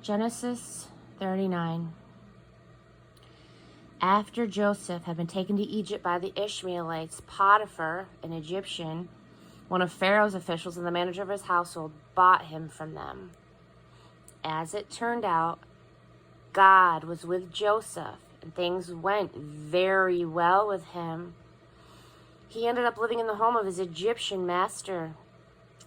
Genesis 39. After Joseph had been taken to Egypt by the Ishmaelites, Potiphar, an Egyptian, one of Pharaoh's officials and the manager of his household, bought him from them. As it turned out, God was with Joseph, and things went very well with him. He ended up living in the home of his Egyptian master.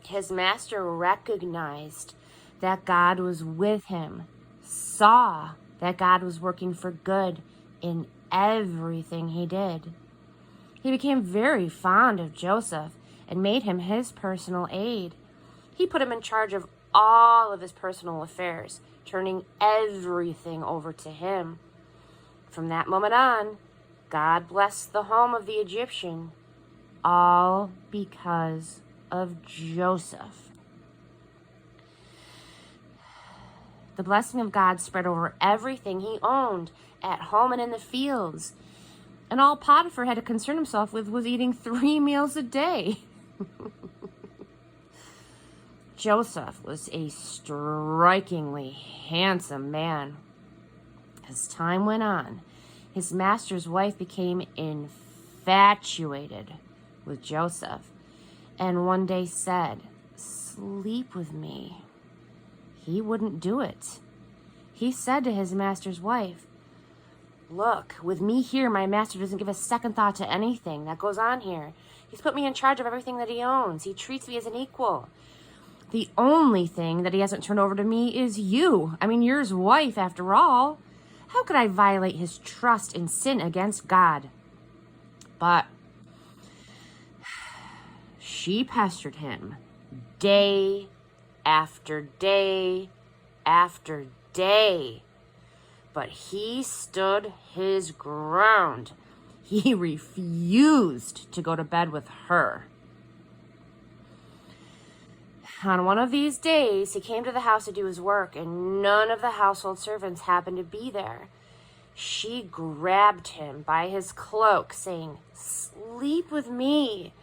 His master recognized that God was with him, saw that God was working for good in everything he did. He became very fond of Joseph and made him his personal aide. He put him in charge of all of his personal affairs, turning everything over to him. From that moment on, God blessed the home of the Egyptian, all because of Joseph. The blessing of God spread over everything he owned, at home and in the fields. And all Potiphar had to concern himself with was eating 3 meals a day. Joseph was a strikingly handsome man. As time went on, his master's wife became infatuated with Joseph, and one day said, "Sleep with me." He wouldn't do it. He said to his master's wife, "Look, with me here, my master doesn't give a second thought to anything that goes on here. He's put me in charge of everything that he owns. He treats me as an equal. The only thing that he hasn't turned over to me is you. I mean, you're his wife, after all. How could I violate his trust and sin against God?" But she pestered him day after day after day. But he stood his ground. He refused to go to bed with her. On one of these days, he came to the house to do his work, and none of the household servants happened to be there. She grabbed him by his cloak, saying, "Sleep with me."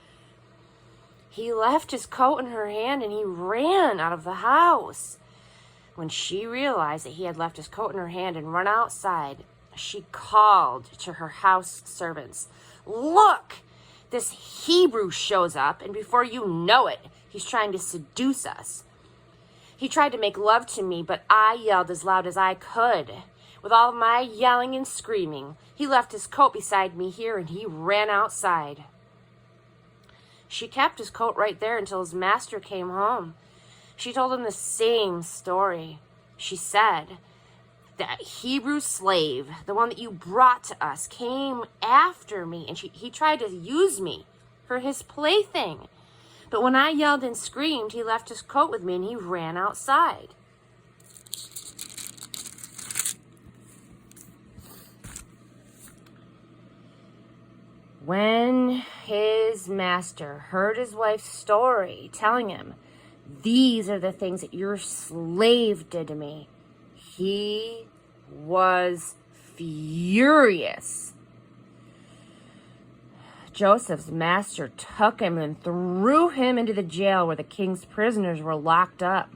He left his coat in her hand, and he ran out of the house. When she realized that he had left his coat in her hand and run outside, she called to her house servants, "Look, this Hebrew shows up, and before you know it, he's trying to seduce us. He tried to make love to me, but I yelled as loud as I could. With all of my yelling and screaming, he left his coat beside me here, and he ran outside." She kept his coat right there until his master came home. She told him the same story. She said, "That Hebrew slave, the one that you brought to us, came after me, and he tried to use me for his plaything. But when I yelled and screamed, he left his coat with me and he ran outside." When his master heard his wife's story, telling him, "These are the things that your slave did to me," he was furious. Joseph's master took him and threw him into the jail where the king's prisoners were locked up.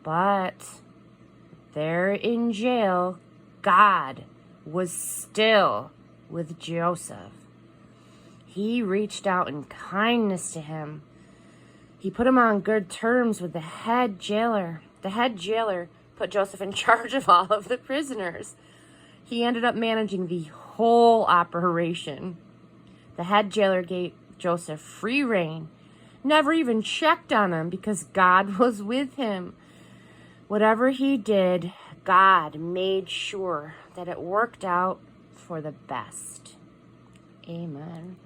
But there in jail, God was still with Joseph. He reached out in kindness to him. He put him on good terms with the head jailer. The head jailer put Joseph in charge of all of the prisoners. He ended up managing the whole operation. The head jailer gave Joseph free rein, never even checked on him because God was with him. Whatever he did, God made sure that it worked out for the best. Amen.